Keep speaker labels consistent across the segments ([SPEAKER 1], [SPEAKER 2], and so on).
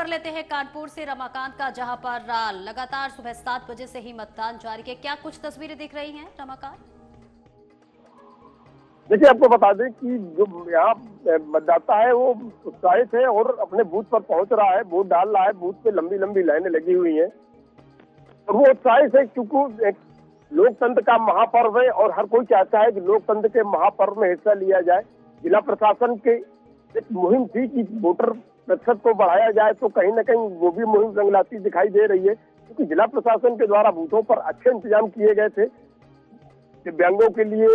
[SPEAKER 1] कर लेते हैं कानपुर से रमाकांत का, जहां पर लगातार सुबह 7 बजे से ही मतदान जारी है। क्या कुछ तस्वीरें दिख रही हैं रमाकांत?
[SPEAKER 2] देखिए, आपको बता दें कि जो यहाँ मतदाता है वो उत्साहित है और अपने बूथ पर पहुंच रहा है, वोट डाल रहा है। बूथ पे लंबी लंबी लाइनें लगी हुई हैं और वो उत्साहित है क्योंकि एक लोकतंत्र का महापर्व है और हर कोई चाहता है कि लोकतंत्र के महापर्व में हिस्सा लिया जाए। जिला प्रशासन की एक मुहिम थी कि वोटर प्रतिशत को बढ़ाया जाए, तो कहीं ना कहीं वो भी मुहिम रंगलाती दिखाई दे रही है, क्योंकि जिला प्रशासन के द्वारा बूथों पर अच्छे इंतजाम किए गए थे, दिव्यांगों के लिए,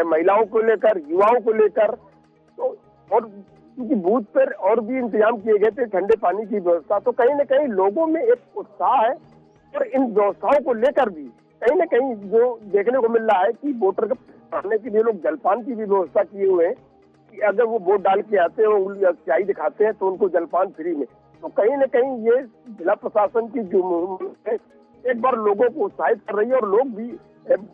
[SPEAKER 2] महिलाओं को लेकर, युवाओं को लेकर। तो और क्योंकि बूथ पर और भी इंतजाम किए गए थे, ठंडे पानी की व्यवस्था, तो कहीं ना कहीं लोगों में एक उत्साह है और इन व्यवस्थाओं को लेकर भी कहीं ना कहीं जो देखने को मिल रहा है कि वोटर को पढ़ने के लिए लोग जलपान की भी व्यवस्था किए हुए हैं कि अगर वो वोट डाल के आते हैं और स्याही दिखाते हैं तो उनको जलपान फ्री में। तो कहीं ना कहीं ये जिला प्रशासन की जो मुहिम है एक बार लोगों को उत्साहित कर रही है और लोग भी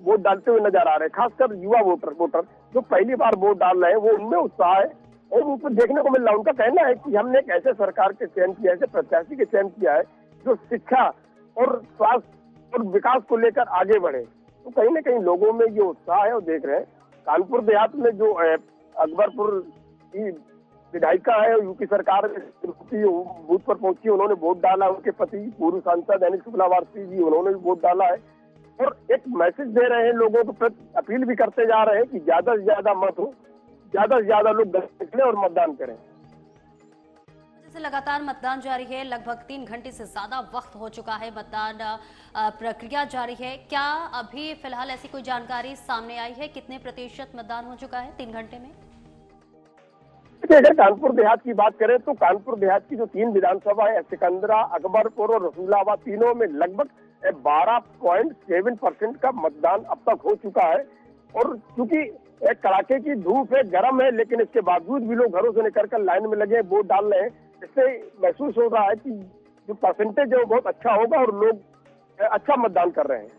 [SPEAKER 2] वोट डालते हुए नजर आ रहे हैं। खासकर युवा वोटर जो पहली बार वोट डाल रहे हैं, वो उनमें उत्साह है और उनको देखने को मिल रहा है। उनका कहना है कि हमने एक ऐसे सरकार के चयन किया, ऐसे प्रत्याशी के चयन किया है जो शिक्षा और स्वास्थ्य और विकास को लेकर आगे बढ़े। तो कहीं ना कहीं लोगों में ये उत्साह है और देख रहे हैं। कानपुर देहात में जो अकबरपुर की विधायिका है, यूपी सरकार बूथ पर पहुंची, उन्होंने वोट डाला। उनके पति पूर्व सांसद दैनिक शुक्ला वारसी जी, उन्होंने भी वोट डाला है और एक मैसेज दे रहे हैं लोगों को, अपील भी करते जा रहे हैं कि ज्यादा से ज्यादा मत हो, ज्यादा से ज्यादा लोग निकले और मतदान करें।
[SPEAKER 1] जैसे लगातार मतदान जारी है, लगभग 3 घंटे से ज्यादा वक्त हो चुका है, मतदान प्रक्रिया जारी है। क्या अभी फिलहाल ऐसी कोई जानकारी सामने आई है, कितने प्रतिशत मतदान हो चुका है 3 घंटे में?
[SPEAKER 2] अगर कानपुर देहात की बात करें तो कानपुर देहात की जो 3 विधानसभा है, सिकंदरा, अकबरपुर और रसूलाबाद, तीनों में लगभग 12.7% का मतदान अब तक हो चुका है। और क्योंकि एक कड़ाके की धूप है, गर्म है, लेकिन इसके बावजूद भी लोग घरों से निकलकर लाइन में लगे वोट डाल रहे हैं। इससे महसूस हो रहा है कि जो परसेंटेज है वो बहुत अच्छा होगा और लोग अच्छा मतदान कर रहे हैं।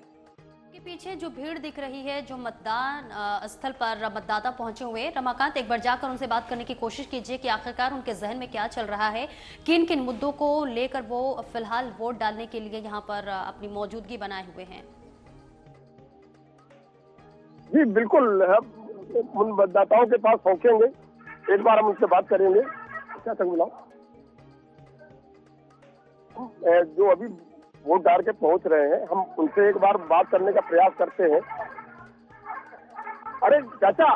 [SPEAKER 1] के पीछे जो भीड़ दिख रही है, जो मतदान स्थल पर मतदाता पहुंचे हुए, रमाकांत एक बार जाकर उनसे बात करने की कोशिश कीजिए कि आखिरकार उनके जहन में क्या चल रहा है, किन किन मुद्दों को लेकर वो फिलहाल वोट डालने के लिए यहाँ पर अपनी मौजूदगी बनाए हुए हैं।
[SPEAKER 2] जी बिल्कुल, हम उन मतदाताओं के पास पहुंचेंगे, एक बार हम उनसे बात करेंगे। क्या तक मिलाओ जो अभी वोट डाल के पहुंच रहे हैं, हम उनसे एक बार बात करने का प्रयास करते हैं। अरे चाचा,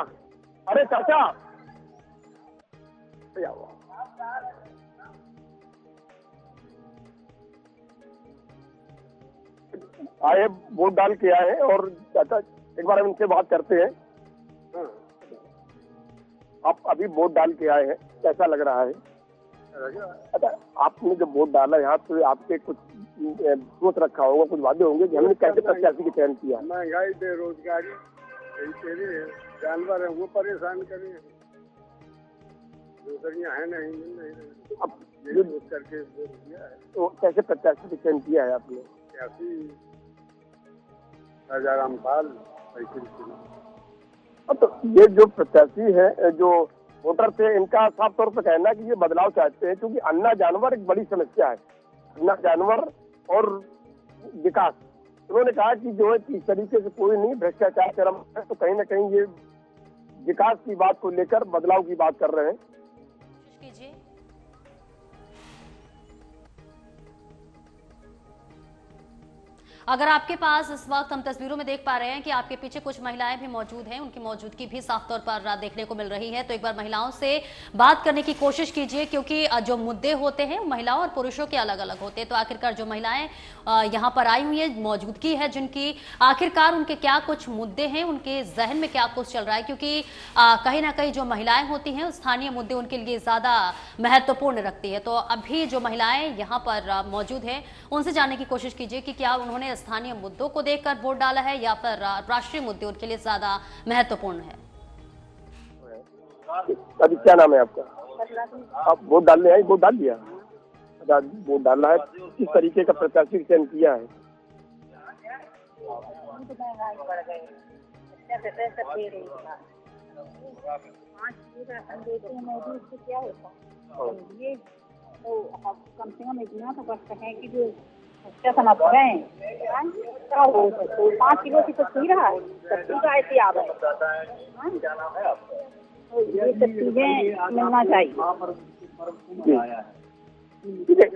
[SPEAKER 2] अरे चाचा, आए वोट डाल के आए हैं और चाचा एक बार हम इनसे बात करते हैं। आप अभी वोट डाल के आए हैं, कैसा लग रहा है? अच्छा, आपने जब वोट डाला यहाँ तो आपके कुछ सोच रखा होगा, कुछ वादे होंगे कि हमने कैसे प्रत्याशी का चयन किया?
[SPEAKER 3] महंगाई, बेरोजगारी, जानवर है वो परेशान करे, नौकरियां है नहीं, मिल नहीं रही।
[SPEAKER 2] अब
[SPEAKER 3] ये सोच करके वोट दिया है।
[SPEAKER 2] तो कैसे प्रत्याशी का चयन किया है आपने?
[SPEAKER 3] राजा रामपाल।
[SPEAKER 2] अब तो ये जो प्रत्याशी है, जो वोटर थे, इनका साफ तौर पर कहना है कि ये बदलाव चाहते हैं, क्योंकि अन्ना जानवर एक बड़ी समस्या है। अन्ना जानवर और विकास, उन्होंने कहा कि जो है कि इस तरीके से कोई नहीं, भ्रष्टाचार चरम है। तो कहीं ना कहीं ये विकास की बात को लेकर बदलाव की बात कर रहे हैं।
[SPEAKER 1] कीजिए। अगर आपके पास इस वक्त हम तस्वीरों में देख पा रहे हैं कि आपके पीछे कुछ महिलाएं भी मौजूद हैं, उनकी मौजूदगी भी साफ तौर पर देखने को मिल रही है। तो एक बार महिलाओं से बात करने की कोशिश कीजिए, क्योंकि जो मुद्दे होते हैं महिलाओं और पुरुषों के अलग अलग होते हैं। तो आखिरकार जो महिलाएं यहाँ पर आई हुई है, मौजूदगी है जिनकी, आखिरकार उनके क्या कुछ मुद्दे हैं, उनके जहन में क्या कुछ चल रहा है, क्योंकि कहीं ना कहीं जो महिलाएं होती हैं स्थानीय मुद्दे उनके लिए ज्यादा महत्वपूर्ण रखती है। तो अभी जो महिलाएं यहाँ पर मौजूद है उनसे जानने की कोशिश कीजिए कि क्या उन्होंने स्थानीय मुद्दों को देखकर वोट डाला है या फिर राष्ट्रीय मुद्दे उनके लिए ज्यादा महत्वपूर्ण है।
[SPEAKER 2] अभी क्या नाम है आपका? आप वोट डालने आए, वोट डाल दिया? अच्छा, वोट डालना है, किस तरीके का प्रत्याशी चयन किया है?
[SPEAKER 4] तो अब कम से कम इतना तो कर सकें कि जो स्टेशन अब गए क्या हो तो 5 किलो की तो पी रहा है, सब्जी का ऐसी आ रहा है। तो ये सब चीजें मिलना चाहिए।
[SPEAKER 2] ठीक है।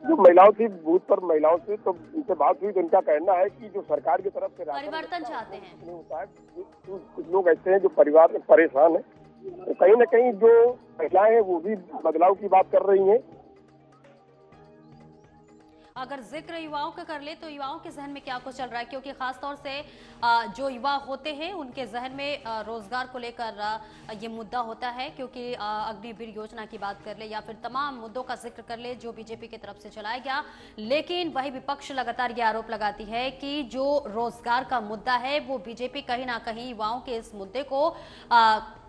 [SPEAKER 2] जो महिलाओं थी बूथ पर महिलाओं से तो उनसे बात हुई तो उनका कहना है कि जो सरकार की तरफ से
[SPEAKER 1] परिवर्तन चाहते हैं।
[SPEAKER 2] नहीं होता है। कुछ लोग ऐसे हैं जो परिवार में परेशान है, तो कहीं न कहीं जो महिलाएं हैं वो भी बदलाव की बात कर रही हैं।
[SPEAKER 1] अगर जिक्र युवाओं का कर ले तो युवाओं के जहन में क्या कुछ चल रहा है, क्योंकि खासतौर से जो युवा होते हैं उनके जहन में रोजगार को लेकर ये मुद्दा होता है, क्योंकि अग्निवीर योजना की बात कर ले या फिर तमाम मुद्दों का जिक्र कर ले जो बीजेपी की तरफ से चलाया गया, लेकिन वही विपक्ष लगातार ये आरोप लगाती है कि जो रोजगार का मुद्दा है वो बीजेपी कहीं ना कहीं युवाओं के इस मुद्दे को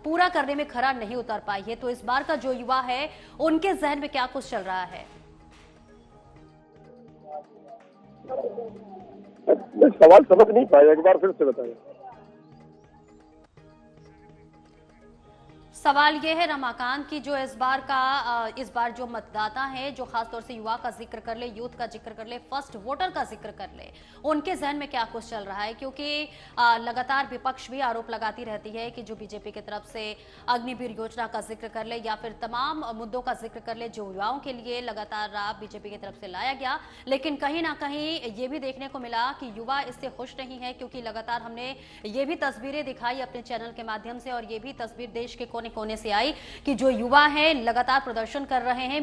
[SPEAKER 1] पूरा करने में खरा नहीं उतर पाई है। तो इस बार का जो युवा है उनके जहन में क्या कुछ चल रहा है?
[SPEAKER 2] मैं सवाल समझ नहीं पाया, एक बार फिर से बताएं।
[SPEAKER 1] सवाल ये है रमाकांत की जो इस बार जो मतदाता हैं, जो खासतौर से युवा का जिक्र कर ले, यूथ का जिक्र कर ले, फर्स्ट वोटर का जिक्र कर ले, उनके जहन में क्या कुछ चल रहा है? क्योंकि लगातार विपक्ष भी आरोप लगाती रहती है कि जो बीजेपी की तरफ से अग्निवीर योजना का जिक्र कर ले या फिर तमाम मुद्दों का जिक्र कर ले जो युवाओं के लिए लगातार बीजेपी की तरफ से लाया गया, लेकिन कहीं ना कहीं ये भी देखने को मिला कि युवा इससे खुश नहीं है, क्योंकि लगातार हमने ये भी तस्वीरें दिखाई अपने चैनल के माध्यम से और ये भी तस्वीर देश के कोने से आई कि जो युवा हैं लगातार प्रदर्शन कर रहे हैं,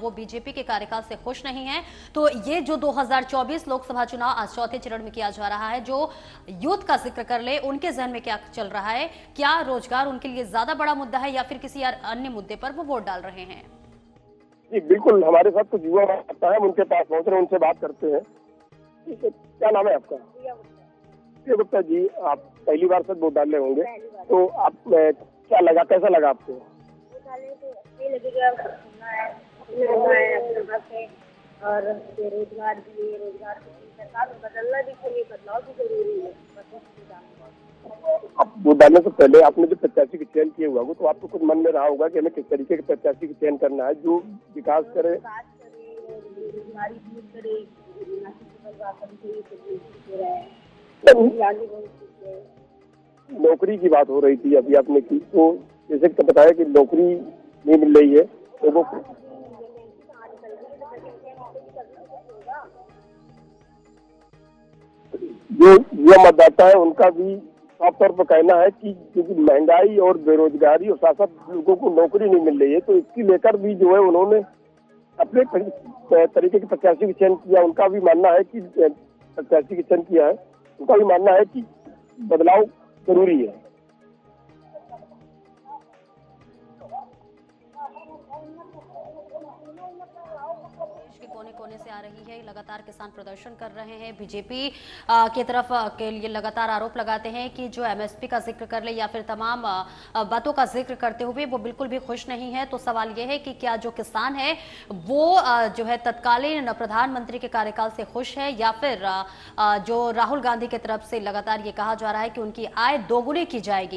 [SPEAKER 1] वो बीजेपी के कार्यकाल से खुश नहीं है। तो ये जो 2024 लोकसभा चुनाव आज चौथे चरण में किया जा रहा है, जो यूथ का जिक्र कर ले, उनके जहन में क्या चल रहा है? क्या रोजगार उनके लिए ज्यादा बड़ा मुद्दा है या फिर किसी अन्य मुद्दे पर वो वोट डाल रहे हैं?
[SPEAKER 2] जी बिल्कुल, हमारे साथ कुछ युवा आता है, उनके पास पहुंच रहे हैं, उनसे बात करते हैं। क्या नाम है आपका? प्रिया गुप्ता जी, आप पहली बार से वोट डालने होंगे, तो आप क्या लगा, कैसा लगा आपको?
[SPEAKER 4] और बेरोजगार भी, रोजगार सरकार बदलना भी चाहिए, बदलाव भी जरूरी है।
[SPEAKER 2] अब वोट डालने से पहले आपने जो प्रत्याशी का चयन किया हुआ तो आपको कुछ मन में रहा होगा कि हमें किस तरीके के प्रत्याशी का चयन करना है जो विकास करे,
[SPEAKER 4] बेरोजगारी दूर करे,
[SPEAKER 2] नौकरी की बात हो रही थी अभी आपने की, तो जैसे कि बताया कि नौकरी नहीं मिल रही है तो वो जो युवा मतदाता है उनका भी साफ तौर पर कहना है कि क्योंकि महंगाई और बेरोजगारी और साथ साथ लोगों को नौकरी नहीं मिल रही है, तो इसकी लेकर भी जो है उन्होंने अपने तरीके के प्रत्याशी का चयन किया। उनका भी मानना है कि प्रत्याशी का चयन किया है, उनका भी मानना है कि बदलाव जरूरी है।
[SPEAKER 1] कोने से आ रही है, लगातार किसान प्रदर्शन कर रहे हैं, बीजेपी की तरफ के लिए लगातार आरोप लगाते हैं कि जो एमएसपी का जिक्र कर ले या फिर तमाम बातों का जिक्र करते हुए वो बिल्कुल भी खुश नहीं है। तो सवाल ये है कि क्या जो किसान है वो जो है तत्कालीन प्रधानमंत्री के कार्यकाल से खुश है या फिर जो राहुल गांधी की तरफ से लगातार ये कहा जा रहा है कि उनकी आय दोगुनी की जाएगी।